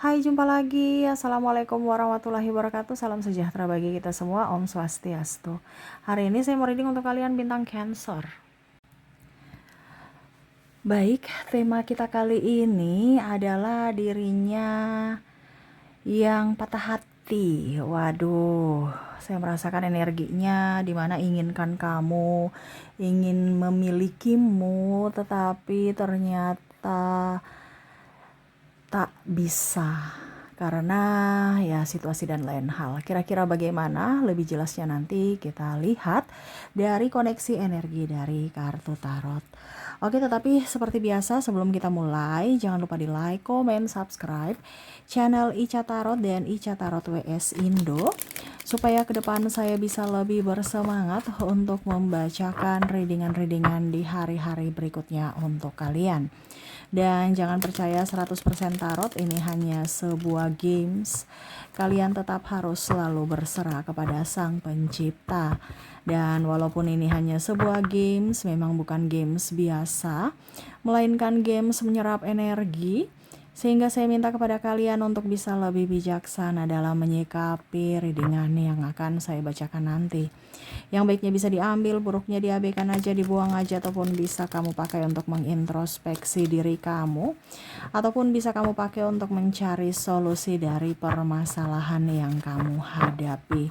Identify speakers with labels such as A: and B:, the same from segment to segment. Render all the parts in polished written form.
A: Hai, jumpa lagi. Assalamualaikum warahmatullahi wabarakatuh. Salam sejahtera bagi kita semua. Om Swastiastu. Hari ini saya mau reading untuk kalian bintang Cancer. Baik, tema kita kali ini adalah dirinya yang patah hati. Waduh, saya merasakan energinya dimana inginkan kamu, ingin memilikimu, tetapi ternyata tak bisa karena ya situasi dan lain hal. Kira-kira bagaimana? Lebih jelasnya nanti kita lihat dari koneksi energi dari kartu tarot. Oke, tetapi seperti biasa sebelum kita mulai, jangan lupa di like, komen, subscribe channel Ica Tarot dan Ica Tarot WS Indo supaya ke depan saya bisa lebih bersemangat untuk membacakan readingan-readingan di hari-hari berikutnya untuk kalian. Dan jangan percaya 100% tarot ini hanya sebuah games. Kalian tetap harus selalu berserah kepada Sang Pencipta. Dan walaupun ini hanya sebuah games, memang bukan games biasa, melainkan games menyerap energi. Sehingga saya minta kepada kalian untuk bisa lebih bijaksana dalam menyikapi readingan yang akan saya bacakan nanti. Yang baiknya bisa diambil, buruknya diabaikan aja, dibuang aja, ataupun bisa kamu pakai untuk mengintrospeksi diri kamu, ataupun bisa kamu pakai untuk mencari solusi dari permasalahan yang kamu hadapi.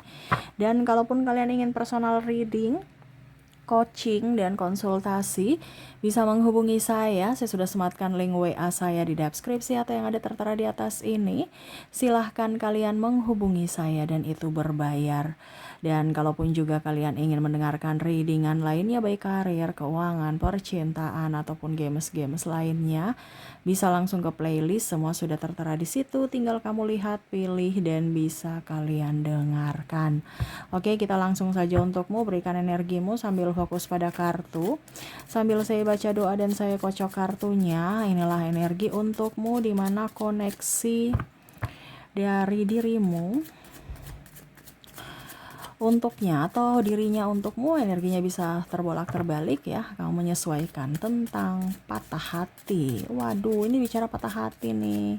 A: Dan kalaupun kalian ingin personal reading, coaching dan konsultasi, bisa menghubungi saya sudah sematkan link WA saya di deskripsi atau yang ada tertera di atas ini. Silahkan kalian menghubungi saya dan itu berbayar. Dan kalaupun juga kalian ingin mendengarkan readingan lainnya baik karir, keuangan, percintaan ataupun games-games lainnya, bisa langsung ke playlist, semua sudah tertera di situ, tinggal kamu lihat, pilih dan bisa kalian dengarkan. Oke, kita langsung saja untukmu, berikan energimu sambil fokus pada kartu. Sambil saya baca doa dan saya kocok kartunya, inilah energi untukmu di mana koneksi dari dirimu untuknya atau dirinya untukmu, energinya bisa terbolak-terbalik ya. Kamu menyesuaikan tentang patah hati. Waduh, ini bicara patah hati nih.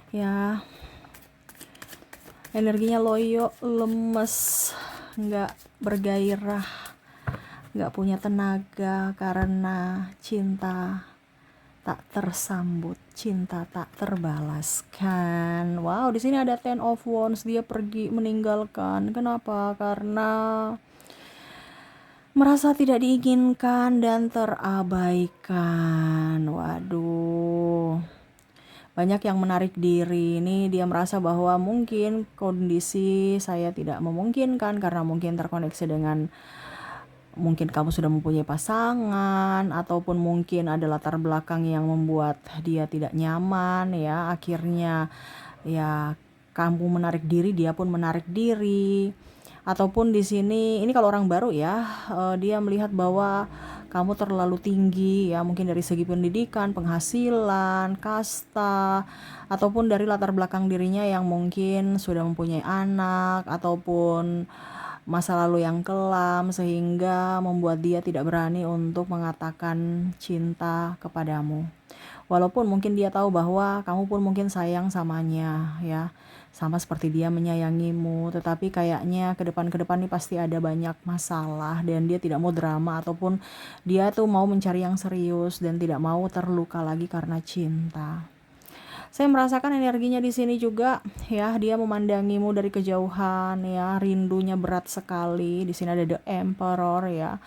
A: Ya, energinya loyo, lemes, nggak bergairah, nggak punya tenaga karena cinta tak tersambut, cinta tak terbalaskan. Wow, di sini ada Ten of Wands, dia pergi meninggalkan. Kenapa? Karena merasa tidak diinginkan dan terabaikan. Waduh, banyak yang menarik diri. Ini dia merasa bahwa mungkin kondisi saya tidak memungkinkan karena mungkin terkoneksi dengan mungkin kamu sudah mempunyai pasangan, ataupun mungkin ada latar belakang yang membuat dia tidak nyaman ya. Akhirnya ya kamu menarik diri, dia pun menarik diri. Ataupun di sini ini kalau orang baru ya, dia melihat bahwa kamu terlalu tinggi ya, mungkin dari segi pendidikan, penghasilan, kasta, ataupun dari latar belakang dirinya yang mungkin sudah mempunyai anak ataupun masa lalu yang kelam, sehingga membuat dia tidak berani untuk mengatakan cinta kepadamu. Walaupun mungkin dia tahu bahwa kamu pun mungkin sayang samanya ya, sama seperti dia menyayangimu, tetapi kayaknya ke depan nih pasti ada banyak masalah dan dia tidak mau drama, ataupun dia tuh mau mencari yang serius dan tidak mau terluka lagi karena cinta. Saya merasakan energinya di sini juga ya, dia memandangimu dari kejauhan ya, rindunya berat sekali. Di sini ada The Emperor ya.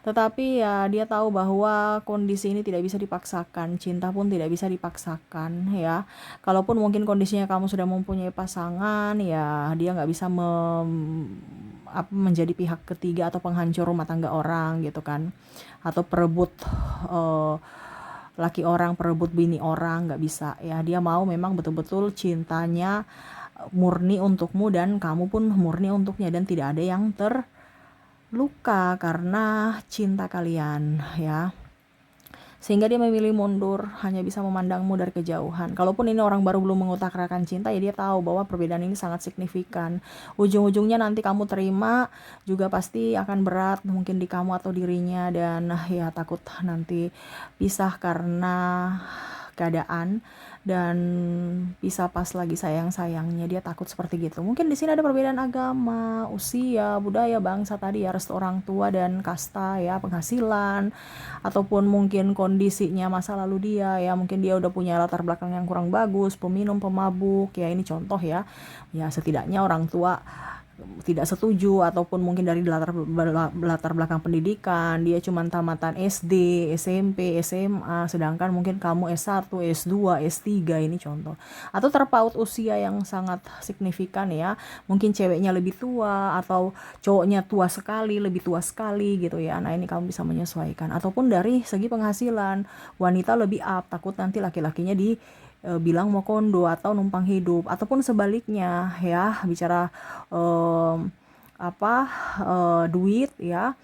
A: Tetapi ya dia tahu bahwa kondisi ini tidak bisa dipaksakan, cinta pun tidak bisa dipaksakan ya. Kalaupun mungkin kondisinya kamu sudah mempunyai pasangan ya, dia nggak bisa menjadi pihak ketiga atau penghancur rumah tangga orang gitu kan, atau perebut laki orang, perebut bini orang, nggak bisa ya. Dia mau memang betul-betul cintanya murni untukmu dan kamu pun murni untuknya, dan tidak ada yang terluka karena cinta kalian ya. Sehingga dia memilih mundur, hanya bisa memandangmu dari kejauhan. Kalaupun ini orang baru belum mengutarakan cinta ya, dia tahu bahwa perbedaan ini sangat signifikan. Ujung-ujungnya nanti kamu terima juga pasti akan berat, mungkin di kamu atau dirinya, dan ya takut nanti pisah karena keadaan. dan bisa pas lagi sayang-sayangnya dia takut seperti gitu. Mungkin di sini ada perbedaan agama, usia, budaya, bangsa tadi ya, restu orang tua dan kasta ya, penghasilan, ataupun mungkin kondisinya masa lalu dia ya, mungkin dia udah punya latar belakang yang kurang bagus, peminum, pemabuk ya, ini contoh ya. Ya setidaknya orang tua tidak setuju, ataupun mungkin dari latar belakang pendidikan dia cuma tamatan SD, SMP, SMA, sedangkan mungkin kamu S1, S2, S3, ini contoh. Atau terpaut usia yang sangat signifikan ya, mungkin ceweknya lebih tua atau cowoknya tua sekali, lebih tua sekali gitu ya. Nah ini kamu bisa menyesuaikan. Ataupun dari segi penghasilan, wanita lebih up, takut nanti laki-lakinya bilang mau kondo atau numpang hidup, ataupun sebaliknya ya, bicara apa duit ya,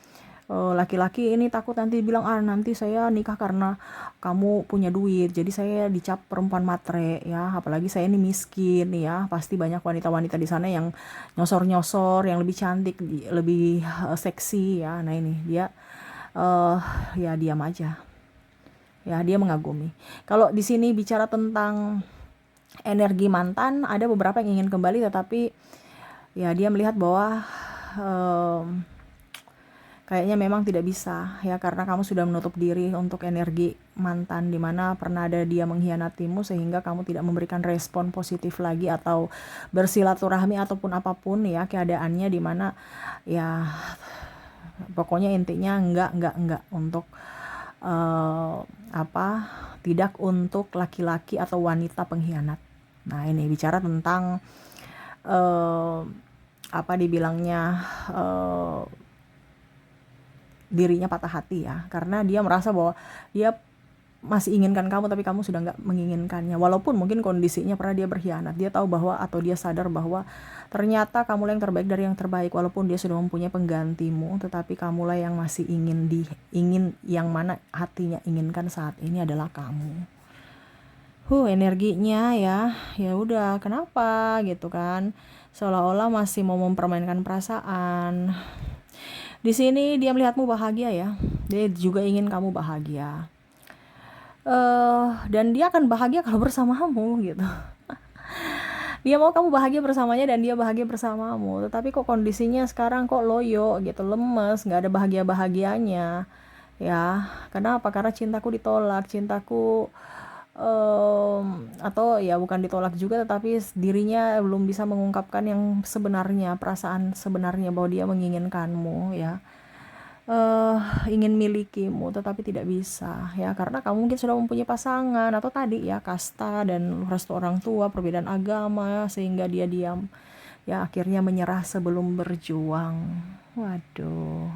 A: laki-laki ini takut nanti bilang nanti saya nikah karena kamu punya duit, jadi saya dicap perempuan matre ya, apalagi saya ini miskin ya. Pasti banyak wanita-wanita di sana yang nyosor-nyosor, yang lebih cantik, lebih seksi ya. Nah ini dia ya diam aja ya, dia mengagumi. Kalau di sini bicara tentang energi mantan, ada beberapa yang ingin kembali, tetapi ya dia melihat bahwa kayaknya memang tidak bisa ya, karena kamu sudah menutup diri untuk energi mantan, dimana pernah ada dia mengkhianatimu sehingga kamu tidak memberikan respon positif lagi atau bersilaturahmi ataupun apapun ya keadaannya, dimana ya pokoknya intinya enggak untuk tidak untuk laki-laki atau wanita pengkhianat. Nah ini bicara tentang dibilangnya dirinya patah hati ya, karena dia merasa bahwa dia masih inginkan kamu tapi kamu sudah nggak menginginkannya, walaupun mungkin kondisinya pernah dia berkhianat. Dia tahu bahwa, atau dia sadar bahwa ternyata kamulah yang terbaik dari yang terbaik, walaupun dia sudah mempunyai penggantimu, tetapi kamulah yang masih ingin yang mana hatinya inginkan saat ini adalah kamu. Energinya ya udah, kenapa gitu kan, seolah-olah masih mau mempermainkan perasaan. Di sini dia melihatmu bahagia ya, dia juga ingin kamu bahagia. Dan dia akan bahagia kalau bersamamu gitu. Dia mau kamu bahagia bersamanya dan dia bahagia bersamamu. Tetapi kok kondisinya sekarang kok loyo gitu, lemes, nggak ada bahagia-bahagianya. Ya, kenapa? Karena cintaku ditolak, cintaku atau ya bukan ditolak juga, tetapi dirinya belum bisa mengungkapkan yang sebenarnya, perasaan sebenarnya bahwa dia menginginkanmu ya. Ingin milikimu tetapi tidak bisa ya, karena kamu mungkin sudah mempunyai pasangan, atau tadi ya kasta dan restu orang tua, perbedaan agama, sehingga dia diam ya, akhirnya menyerah sebelum berjuang. Waduh,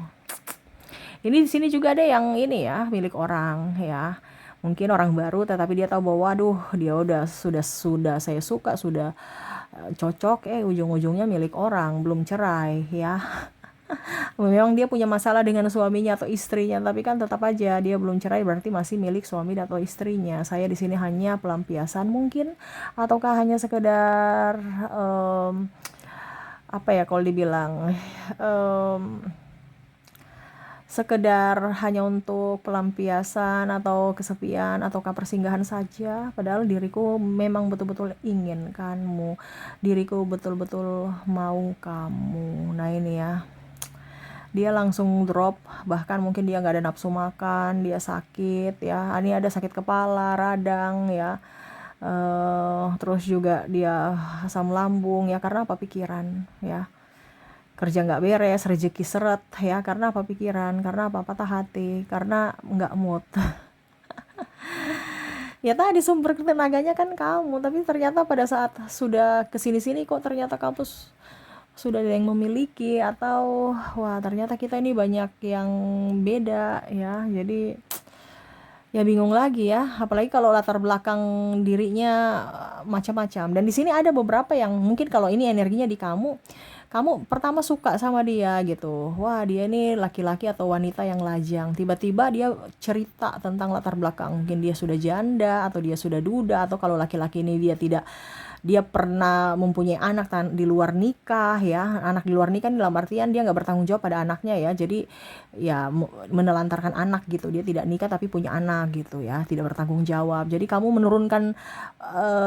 A: ini di sini juga ada yang ini ya, milik orang ya, mungkin orang baru, tetapi dia tahu bahwa waduh, dia sudah saya suka, sudah cocok, ujung-ujungnya milik orang, belum cerai ya. Memang dia punya masalah dengan suaminya atau istrinya, tapi kan tetap aja dia belum cerai, berarti masih milik suami atau istrinya. Saya di sini hanya pelampiasan mungkin, ataukah hanya sekedar kalau dibilang sekedar hanya untuk pelampiasan atau kesepian ataukah persinggahan saja, padahal diriku memang betul-betul inginkanmu, diriku betul-betul mau kamu. Nah ini ya, dia langsung drop, bahkan mungkin dia nggak ada nafsu makan, dia sakit ya, ini ada sakit kepala, radang ya, terus juga dia asam lambung ya, karena apa? Pikiran ya, kerja nggak beres, rezeki seret ya, karena apa? Pikiran, karena apa? Patah hati, karena nggak mood. Ya tadi sumber tenaganya kan kamu, tapi ternyata pada saat sudah kesini-sini kok ternyata kamu sudah ada yang memiliki, atau wah ternyata kita ini banyak yang beda ya. Jadi ya bingung lagi ya, apalagi kalau latar belakang dirinya macam-macam. Dan di sini ada beberapa yang mungkin kalau ini energinya di kamu pertama suka sama dia gitu, wah dia ini laki-laki atau wanita yang lajang, tiba-tiba dia cerita tentang latar belakang, mungkin dia sudah janda atau dia sudah duda, atau kalau laki-laki ini dia tidak dia pernah mempunyai anak di luar nikah ya. Anak di luar nikah dalam artian dia nggak bertanggung jawab pada anaknya ya. Jadi ya menelantarkan anak gitu. Dia tidak nikah tapi punya anak gitu ya, tidak bertanggung jawab. Jadi kamu menurunkan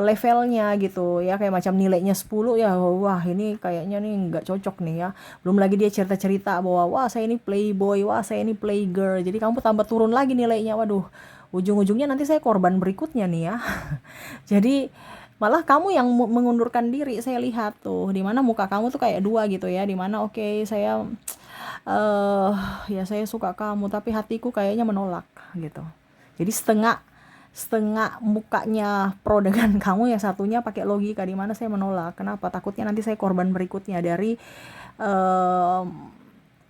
A: levelnya gitu ya, kayak macam nilainya 10 ya, wah ini kayaknya nih nggak cocok nih ya. Belum lagi dia cerita-cerita bahwa wah saya ini playboy, wah saya ini playgirl. Jadi kamu tambah turun lagi nilainya. Waduh, ujung-ujungnya nanti saya korban berikutnya nih ya. Jadi malah kamu yang mengundurkan diri, saya lihat tuh dimana muka kamu tuh kayak dua gitu ya, dimana oke, saya eh ya saya suka kamu tapi hatiku kayaknya menolak gitu. Jadi setengah setengah mukanya pro dengan kamu, yang satunya pakai logika, di mana saya menolak. Kenapa? Takutnya nanti saya korban berikutnya dari eh,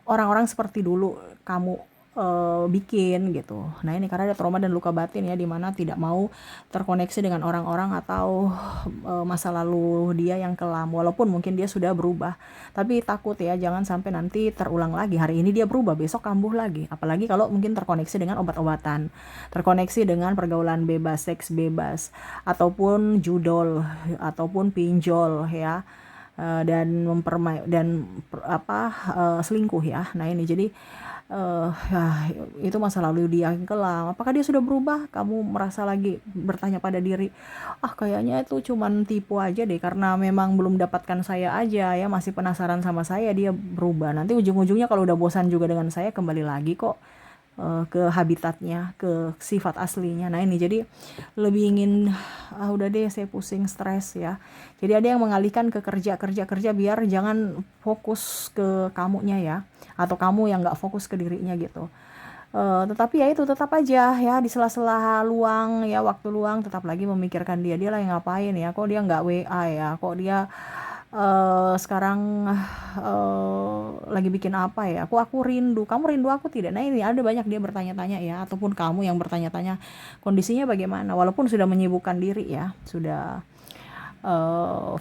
A: orang-orang seperti dulu kamu bikin gitu. Nah ini karena ada trauma dan luka batin ya, dimana tidak mau terkoneksi dengan orang-orang atau masa lalu dia yang kelam, walaupun mungkin dia sudah berubah, tapi takut ya jangan sampai nanti terulang lagi. Hari ini dia berubah, besok kambuh lagi, apalagi kalau mungkin terkoneksi dengan obat-obatan, terkoneksi dengan pergaulan bebas, seks bebas, ataupun judol, ataupun pinjol ya, dan selingkuh ya. Nah ini jadi ya, itu masa lalu dia yang kelam. Apakah dia sudah berubah? Kamu merasa lagi bertanya pada diri, kayaknya itu cuman tipu aja deh, karena memang belum dapatkan saya aja ya, masih penasaran sama saya, dia berubah. Nanti ujung-ujungnya kalau udah bosan juga dengan saya, kembali lagi kok ke habitatnya, ke sifat aslinya. Nah ini jadi lebih ingin udah deh saya pusing, stres ya. Jadi ada yang mengalihkan ke kerja biar jangan fokus ke kamunya ya, atau kamu yang nggak fokus ke dirinya gitu. Tetapi ya itu tetap aja ya, di sela-sela luang ya, waktu luang tetap lagi memikirkan dia lagi ngapain ya, kok dia nggak WA ya, kok dia sekarang lagi bikin apa ya, aku rindu, kamu rindu aku tidak. Nah ini ada banyak dia bertanya-tanya ya, ataupun kamu yang bertanya-tanya kondisinya bagaimana, walaupun sudah menyibukkan diri ya, sudah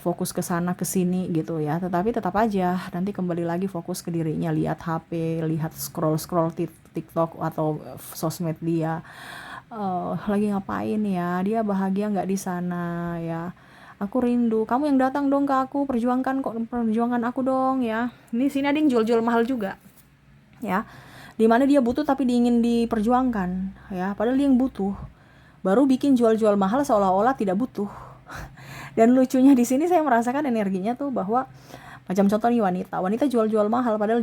A: fokus ke sana ke sini gitu ya, tetapi tetap aja nanti kembali lagi fokus ke dirinya, lihat HP, lihat scroll TikTok atau sosmed dia. Lagi ngapain ya, dia bahagia nggak di sana ya, aku rindu, kamu yang datang dong ke aku, perjuangkan aku dong ya. Ini sini ada yang jual-jual mahal juga ya, dimana dia butuh tapi diingin diperjuangkan ya, padahal dia yang butuh, baru bikin jual-jual mahal seolah-olah tidak butuh. Dan lucunya di sini saya merasakan energinya tuh, bahwa macam contoh nih, wanita jual-jual mahal, padahal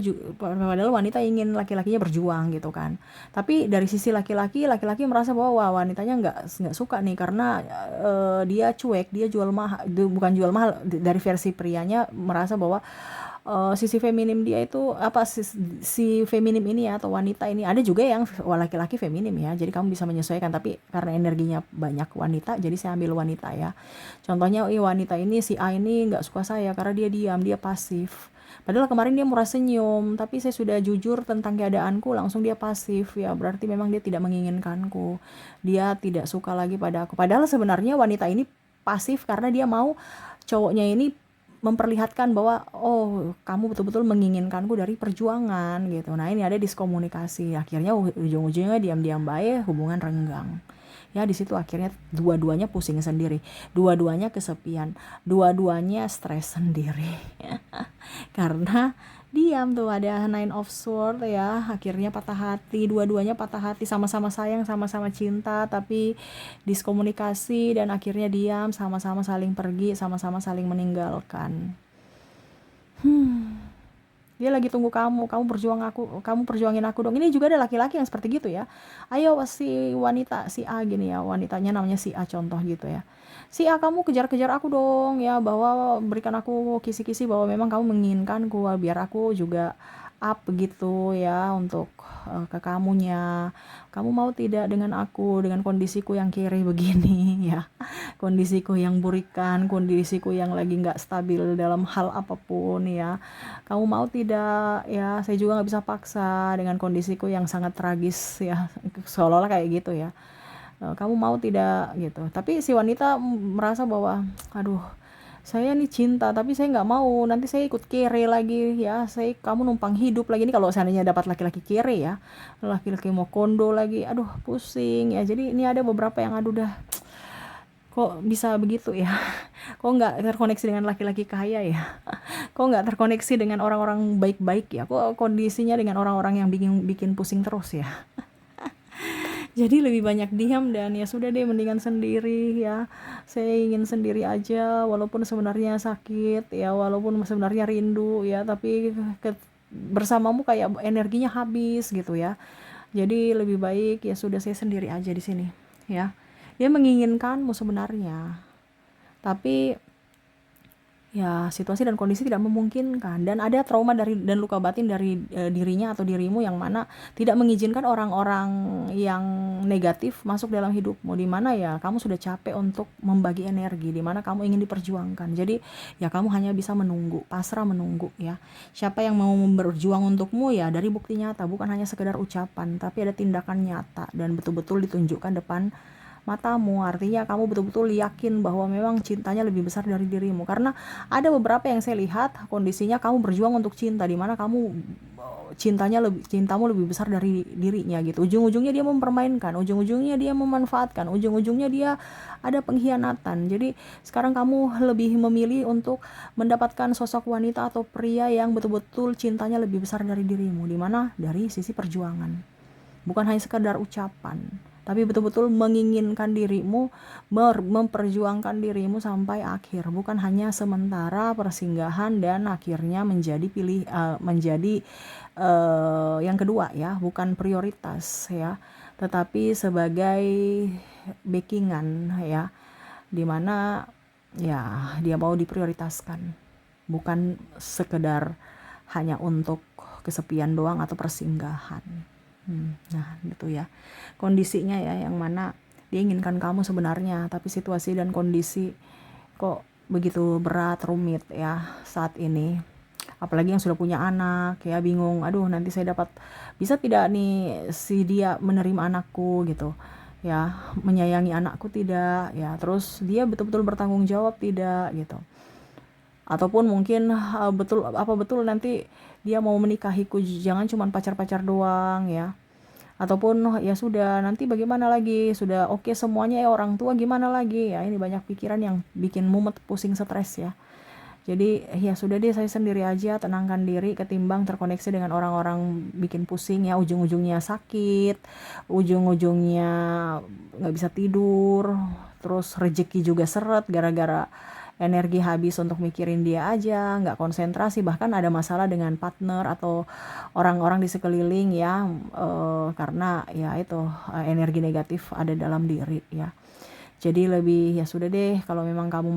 A: wanita ingin laki-lakinya berjuang gitu kan. Tapi dari sisi laki-laki merasa bahwa wah, wanitanya nggak suka nih, karena dia cuek, dia jual mahal, bukan jual mahal, dari versi prianya merasa bahwa sisi feminim dia itu si feminim ini ya, atau wanita ini. Ada juga yang laki-laki feminim ya, jadi kamu bisa menyesuaikan, tapi karena energinya banyak wanita, jadi saya ambil wanita ya. Contohnya wanita ini, si A ini nggak suka saya karena dia diam, dia pasif, padahal kemarin dia murah senyum, tapi saya sudah jujur tentang keadaanku, langsung dia pasif ya, berarti memang dia tidak menginginkanku, dia tidak suka lagi pada aku. Padahal sebenarnya wanita ini pasif karena dia mau cowoknya ini memperlihatkan bahwa oh, kamu betul-betul menginginkanku dari perjuangan gitu. Nah ini ada diskomunikasi, akhirnya ujung-ujungnya diam-diam baik, hubungan renggang ya. Di situ akhirnya dua-duanya pusing sendiri, dua-duanya kesepian, dua-duanya stres sendiri karena diam tuh. Ada Nine of Swords ya, akhirnya patah hati, dua-duanya patah hati, sama-sama sayang, sama-sama cinta, tapi diskomunikasi dan akhirnya diam, sama-sama saling pergi, sama-sama saling meninggalkan. Dia lagi tunggu kamu perjuangin aku dong. Ini juga ada laki-laki yang seperti gitu ya. Ayo si wanita, si A gini ya, wanitanya namanya si A contoh gitu ya. Si A, kamu kejar-kejar aku dong ya, bahwa berikan aku kisi-kisi bahwa memang kamu menginginkanku, biar aku juga up begitu ya, untuk ke kamunya. Kamu mau tidak dengan aku, dengan kondisiku yang kiri begini ya, kondisiku yang burikan, kondisiku yang lagi nggak stabil dalam hal apapun ya. Kamu mau tidak ya, saya juga nggak bisa paksa dengan kondisiku yang sangat tragis ya, seolah-olah kayak gitu ya. Kamu mau tidak gitu. Tapi si wanita merasa bahwa aduh, saya nih cinta tapi saya nggak mau nanti saya ikut kere lagi ya, kamu numpang hidup lagi. Ini kalau seandainya dapat laki-laki kere ya, laki-laki mau kondo lagi, aduh pusing ya. Jadi ini ada beberapa yang aduh dah, Kok bisa begitu ya? Kok nggak terkoneksi dengan laki-laki kaya ya? Kok nggak terkoneksi dengan orang-orang baik-baik ya? Kok kondisinya dengan orang-orang yang bikin bikin pusing terus ya? Jadi lebih banyak diam dan ya sudah deh, mendingan sendiri ya. Saya ingin sendiri aja walaupun sebenarnya sakit ya, walaupun sebenarnya rindu ya, tapi bersamamu kayak energinya habis gitu ya. Jadi lebih baik ya sudah, saya sendiri aja di sini ya. Dia menginginkanmu sebenarnya, tapi ya situasi dan kondisi tidak memungkinkan, dan ada trauma dari dan luka batin dari dirinya atau dirimu yang mana tidak mengizinkan orang-orang yang negatif masuk dalam hidupmu, di mana ya kamu sudah capek untuk membagi energi, di mana kamu ingin diperjuangkan. Jadi ya kamu hanya bisa menunggu, pasrah menunggu ya. Siapa yang mau berjuang untukmu ya dari bukti nyata, bukan hanya sekedar ucapan, tapi ada tindakan nyata dan betul-betul ditunjukkan depan matamu. Artinya kamu betul-betul yakin bahwa memang cintanya lebih besar dari dirimu, karena ada beberapa yang saya lihat kondisinya kamu berjuang untuk cinta, di mana kamu cintamu lebih besar dari dirinya gitu. Ujung-ujungnya dia mempermainkan, ujung-ujungnya dia memanfaatkan, ujung-ujungnya dia ada pengkhianatan. Jadi sekarang kamu lebih memilih untuk mendapatkan sosok wanita atau pria yang betul-betul cintanya lebih besar dari dirimu, di mana dari sisi perjuangan, bukan hanya sekedar ucapan, tapi betul-betul menginginkan dirimu, memperjuangkan dirimu sampai akhir, bukan hanya sementara persinggahan dan akhirnya menjadi yang kedua ya, bukan prioritas ya, tetapi sebagai backingan ya, dimana ya dia mau diprioritaskan, bukan sekedar hanya untuk kesepian doang atau persinggahan. Nah gitu ya kondisinya ya, yang mana dia inginkan kamu sebenarnya, tapi situasi dan kondisi kok begitu berat, rumit ya saat ini. Apalagi yang sudah punya anak ya, bingung, aduh nanti saya bisa tidak nih si dia menerima anakku gitu ya, menyayangi anakku tidak ya, terus dia betul-betul bertanggung jawab tidak gitu. Ataupun mungkin betul nanti dia mau menikahiku, jangan cuma pacar-pacar doang ya. Ataupun ya sudah, nanti bagaimana lagi, sudah oke semuanya ya, orang tua gimana lagi ya. Ini banyak pikiran yang bikin mumet, pusing, stres ya. Jadi ya sudah deh, saya sendiri aja, tenangkan diri, ketimbang terkoneksi dengan orang-orang bikin pusing ya, ujung-ujungnya sakit, ujung-ujungnya nggak bisa tidur, terus rezeki juga seret gara-gara energi habis untuk mikirin dia aja, nggak konsentrasi, bahkan ada masalah dengan partner atau orang-orang di sekeliling ya, karena ya itu energi negatif ada dalam diri ya. Jadi lebih ya sudah deh, kalau memang kamu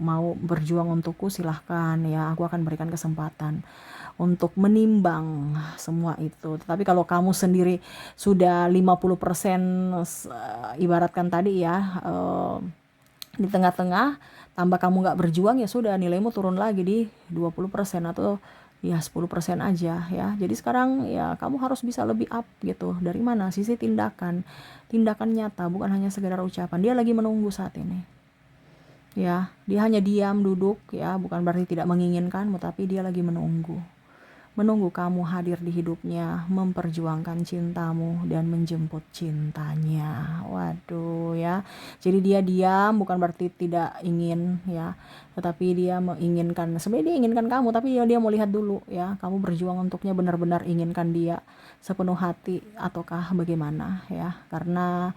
A: mau berjuang untukku, silahkan ya, aku akan berikan kesempatan untuk menimbang semua itu. Tetapi kalau kamu sendiri sudah 50%, ibaratkan tadi ya, di tengah-tengah, tambah kamu nggak berjuang, ya sudah nilaimu turun lagi di 20% atau ya 10% aja ya. Jadi sekarang ya kamu harus bisa lebih up gitu. Dari mana? Sisi tindakan nyata, bukan hanya sekedar ucapan. Dia lagi menunggu saat ini ya, dia hanya diam duduk ya, bukan berarti tidak menginginkanmu, tapi dia lagi menunggu kamu hadir di hidupnya, memperjuangkan cintamu dan menjemput cintanya. Waduh ya. Jadi dia diam bukan berarti tidak ingin ya, tetapi dia menginginkan. Sebenarnya dia inginkan kamu, tapi dia mau lihat dulu ya, kamu berjuang untuknya, benar-benar inginkan dia sepenuh hati ataukah bagaimana ya. Karena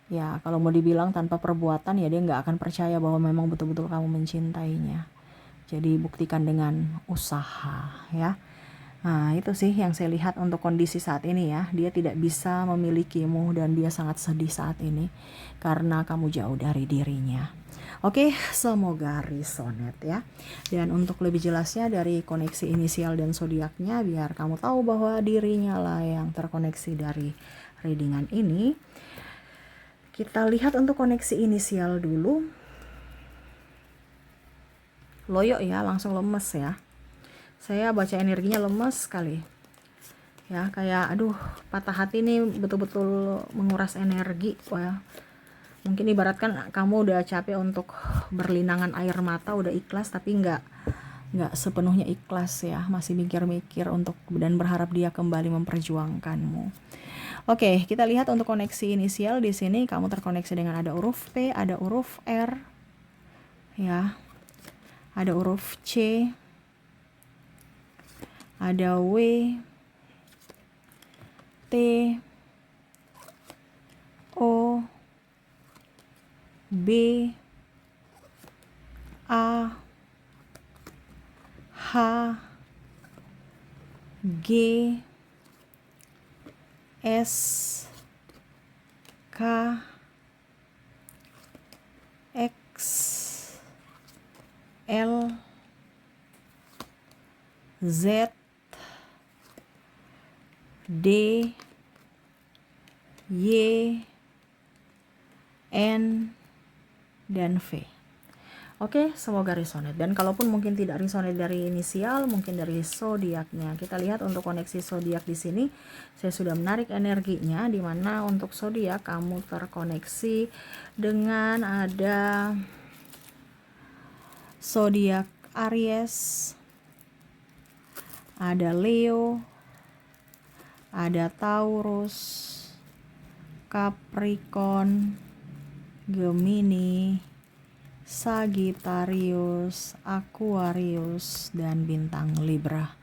A: ya kalau mau dibilang tanpa perbuatan ya, dia nggak akan percaya bahwa memang betul-betul kamu mencintainya. Jadi buktikan dengan usaha ya. Nah itu sih yang saya lihat untuk kondisi saat ini ya. Dia tidak bisa memilikimu dan dia sangat sedih saat ini karena kamu jauh dari dirinya. Oke, semoga resonate ya. Dan untuk lebih jelasnya dari koneksi inisial dan zodiaknya, biar kamu tahu bahwa dirinya lah yang terkoneksi dari readingan ini, kita lihat untuk koneksi inisial dulu. Loyo ya, langsung lemes ya. Saya baca energinya lemes sekali ya, kayak aduh patah hati nih, betul-betul menguras energi. Wah, mungkin ibaratkan kamu udah capek untuk berlinangan air mata, udah ikhlas tapi nggak nggak sepenuhnya ikhlas ya, masih mikir-mikir untuk dan berharap dia kembali memperjuangkanmu. Oke, kita lihat untuk koneksi inisial di sini kamu terkoneksi dengan ada huruf P, ada huruf R, ya, ada huruf C, ada W, T, O, B, A, H, G, S, K, X, L, Z, D, Y, N, dan V. Oke, semoga resonate. Dan kalaupun mungkin tidak resonate dari inisial, mungkin dari zodiaknya. Kita lihat untuk koneksi zodiak di sini, saya sudah menarik energinya, di mana untuk zodiak kamu terkoneksi dengan ada zodiak Aries, ada Leo, ada Taurus, Capricorn, Gemini, Sagittarius, Aquarius, dan bintang Libra.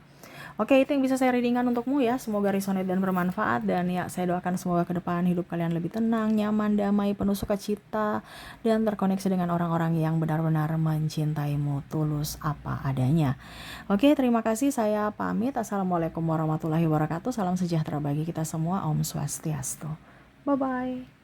A: Oke, itu yang bisa saya readingkan untukmu ya. Semoga resonate dan bermanfaat. Dan ya, saya doakan semoga ke depan hidup kalian lebih tenang, nyaman, damai, penuh sukacita, dan terkoneksi dengan orang-orang yang benar-benar mencintaimu tulus apa adanya. Oke, terima kasih. Saya pamit. Assalamualaikum warahmatullahi wabarakatuh. Salam sejahtera bagi kita semua. Om Swastiastu. Bye-bye.